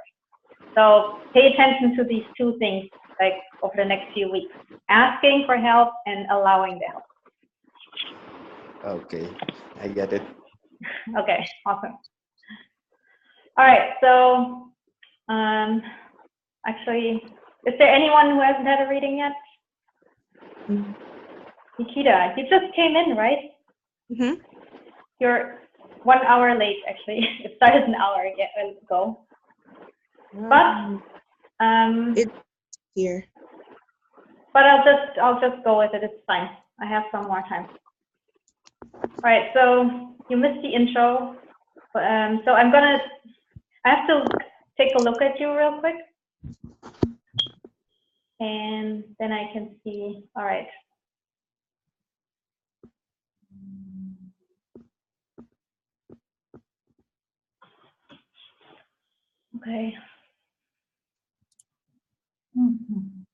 So pay attention to these two things, like over the next few weeks, asking for help and allowing the help. Okay, I get it. Okay, awesome. All right, so actually, is there anyone who hasn't had a reading yet? Nikita, you just came in, right? Mm-hmm. You're 1 hour late, actually. It started an hour ago. But It's here. but I'll just go with it. It's fine. I have some more time. All right. So you missed the intro. So I have to take a look at you real quick, and then I can see. All right. Okay. Mhm.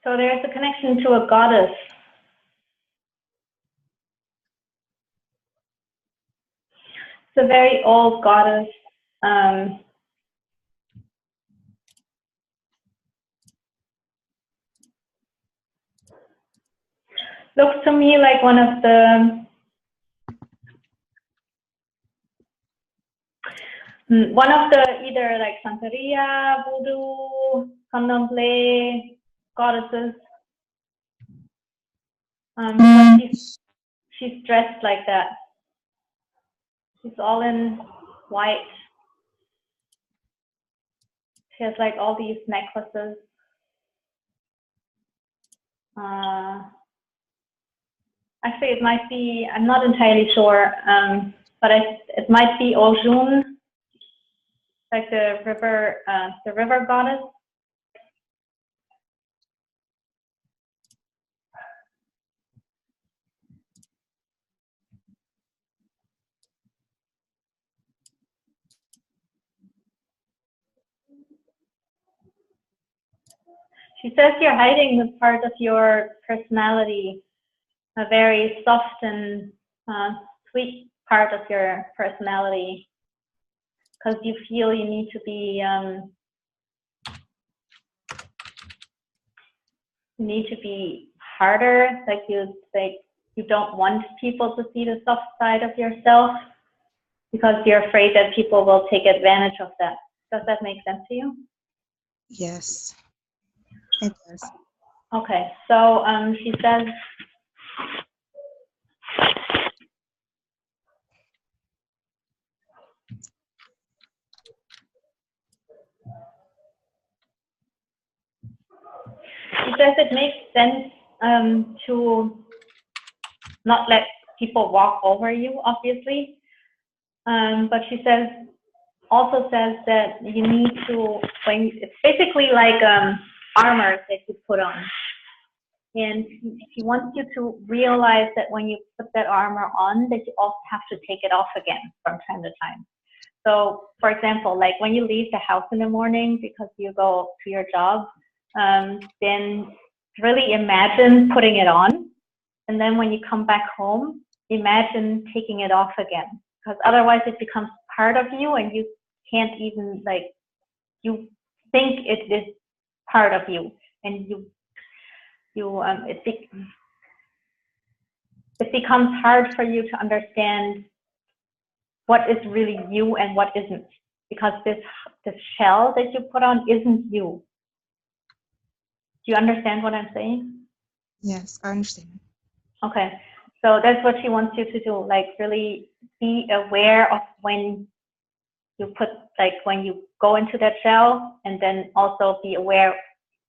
So there's a connection to a goddess. It's a very old goddess. Looks to me like one of the either like Santeria, Voodoo, Candomblé goddesses. Because she's dressed like that. She's all in white. She has like all these necklaces. Actually, it might be, I'm not entirely sure, but it might be Ojun, like the river goddess. She says you're hiding the part of your personality, a very soft and sweet part of your personality, because you feel you need to be harder, like you don't want people to see the soft side of yourself because you're afraid that people will take advantage of that. Does that make sense to you? Yes, it does. Okay, so she says, it makes sense to not let people walk over you, obviously. But she also says that you need to, it's basically like armor that you put on. And she wants you to realize that when you put that armor on, that you also have to take it off again from time to time. So, for example, like when you leave the house in the morning because you go to your job, then really imagine putting it on. And then when you come back home, imagine taking it off again. Because otherwise it becomes part of you and you can't even, like, you think it is part of you. And it becomes hard for you to understand what is really you and what isn't, because this shell that you put on isn't you. Do you understand what I'm saying? Yes, I understand. Okay, so that's what she wants you to do, like really be aware of when you when you go into that shell, and then also be aware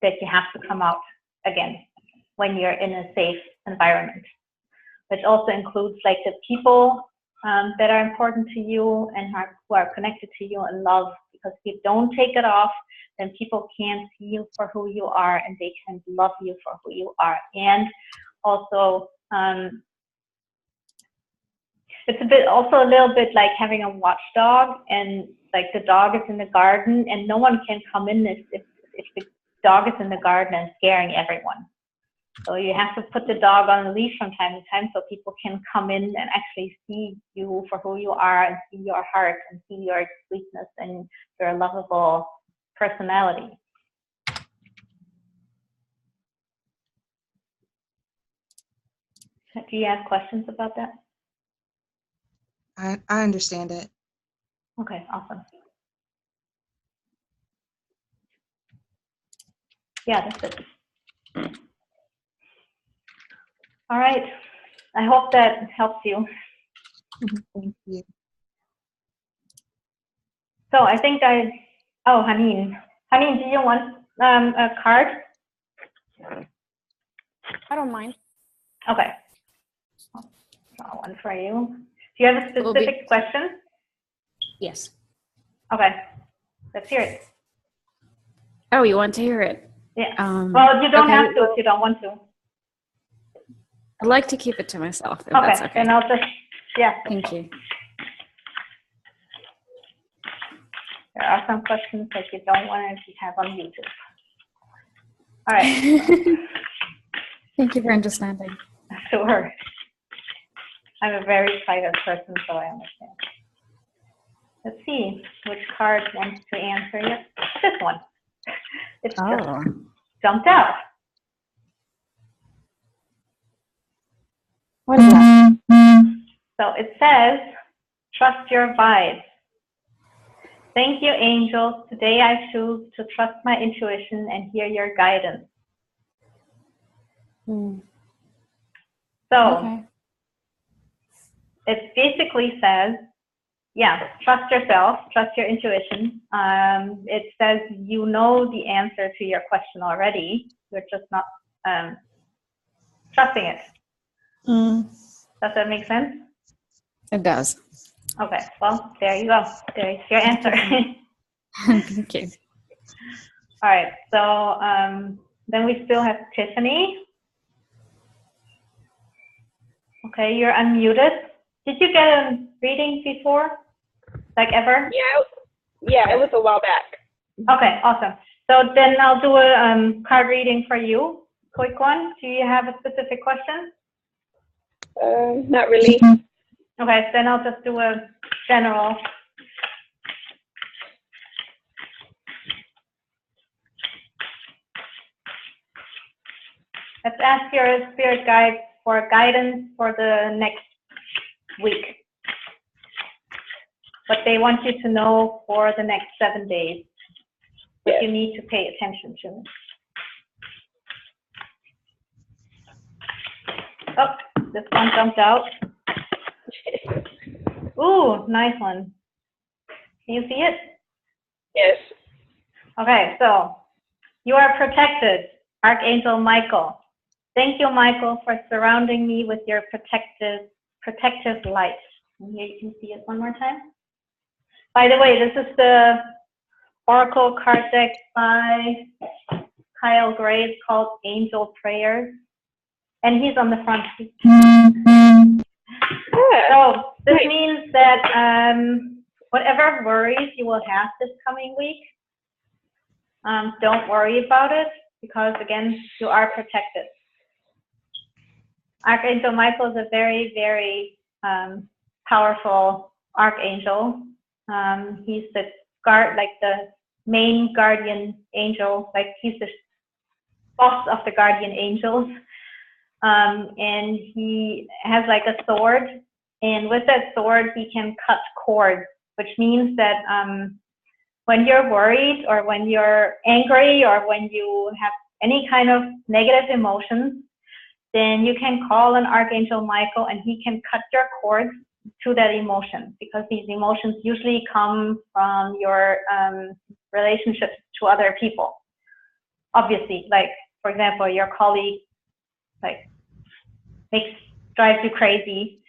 that you have to come out again when you're in a safe environment, which also includes like the people that are important to you and who are connected to you in love, because if you don't take it off, then people can't see you for who you are and they can love you for who you are. And also, it's also a little bit like having a watchdog, and like the dog is in the garden and no one can come in if the dog is in the garden and scaring everyone. So you have to put the dog on a leash from time to time so people can come in and actually see you for who you are and see your heart and see your sweetness and your lovable personality. Do you have questions about that? I understand it. Okay, awesome. Yeah, that's it. All right. I hope that helps you. Thank you. So I think oh, Hanin, do you want a card? I don't mind. Okay. Draw one for you. Do you have a Will be- specific question? Yes. Okay. Let's hear it. Oh, you want to hear it? Yeah. Um, Well, you don't okay. have to if you don't want to. I'd like to keep it to myself, if Okay. that's okay. Then I'll just, yeah. Thank you. There are some questions that you don't want to have on YouTube. All right. Thank you for understanding. Sure. I'm a very private person, so I understand. Let's see which card wants to answer you. This one. It's just Oh. jumped out. What is that? So it says, trust your vibes. Thank you, angels. Today I choose to trust my intuition and hear your guidance. Hmm. So Okay. it basically says, yeah, trust yourself, trust your intuition. It says you know the answer to your question already. You're just not trusting it. Does that make sense? It does. Okay, well, there you go. There's your answer. Thank you. All right, so then we still have Tiffany. Okay, you're unmuted. Did you get a reading before? Like ever? Yeah, it was a while back. Okay, awesome. So then I'll do a card reading for you. Quick one. Do you have a specific question? Not really. Okay, then I'll just do a general. Let's ask your spirit guides for guidance for the next week. What they want you to know for the next 7 days. What Yes. you need to pay attention to. Oh, this one jumped out. Ooh, nice one. Can you see it? Yes. Okay, so you are protected, Archangel Michael. Thank you, Michael, for surrounding me with your protective light. And here you can see it one more time. By the way, this is the Oracle card deck by Kyle Gray. It's called Angel Prayers. And he's on the front. So this means that whatever worries you will have this coming week, don't worry about it because, again, you are protected. Archangel Michael is a very, very powerful archangel. He's the the main guardian angel, like he's the boss of the guardian angels. And he has like a sword, and with that sword he can cut cords, which means that when you're worried or when you're angry or when you have any kind of negative emotions, then you can call on Archangel Michael and he can cut your cords to that emotion, because these emotions usually come from your relationships to other people. Obviously, like for example, your colleague like drives you crazy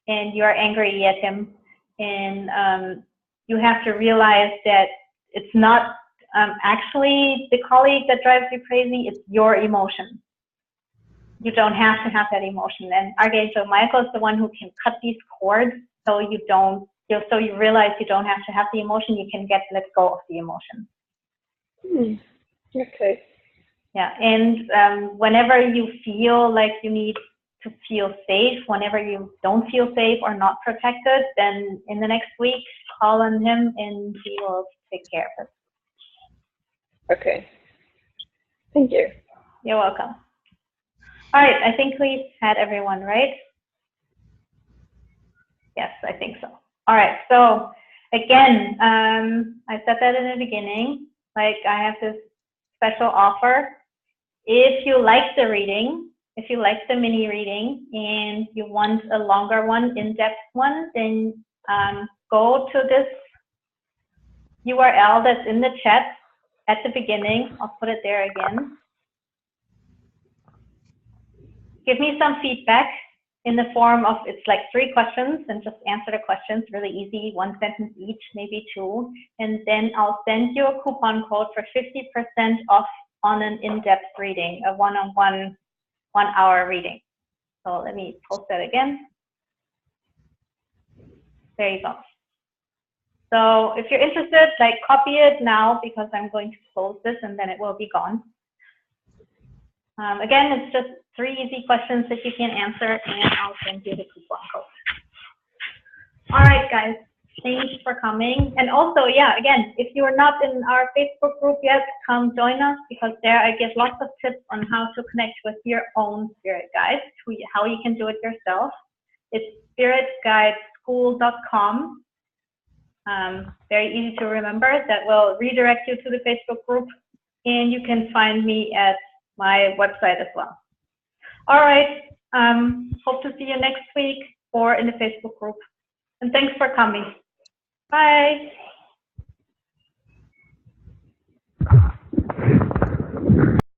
and you're angry at him, and you have to realize that it's not actually the colleague that drives you crazy, it's your emotion. You don't have to have that emotion, and Archangel Michael is the one who can cut these cords so you realize you don't have to have the emotion, you can let go of the emotion. Okay. Yeah, and whenever you feel like you need to feel safe, whenever you don't feel safe or not protected, then in the next week, call on him and he will take care of it. Okay. Thank you. You're welcome. All right, I think we've had everyone, right? Yes, I think so. All right, so again, I said that in the beginning, like I have this special offer. If you like the reading, if you like the mini reading and you want a longer one, in-depth one, then go to this URL that's in the chat at the beginning. I'll put it there again. give me some feedback in the form of, it's like 3 questions, and just answer the questions, really easy, 1 sentence each, maybe 2. And then I'll send you a coupon code for 50% off on an in-depth reading, a one-on-one, 1-hour reading. So let me post that again. There you go. So if you're interested, like copy it now because I'm going to close this and then it will be gone. Again, it's just 3 easy questions that you can answer, and I'll send you the coupon code. All right, guys, thanks for coming. And also, yeah, again, if you are not in our Facebook group yet, come join us, because there I give lots of tips on how to connect with your own spirit guides, how you can do it yourself. It's spiritguideschool.com. Very easy to remember. That will redirect you to the Facebook group, and you can find me at my website as well. All right, hope to see you next week or in the Facebook group. And thanks for coming. Bye.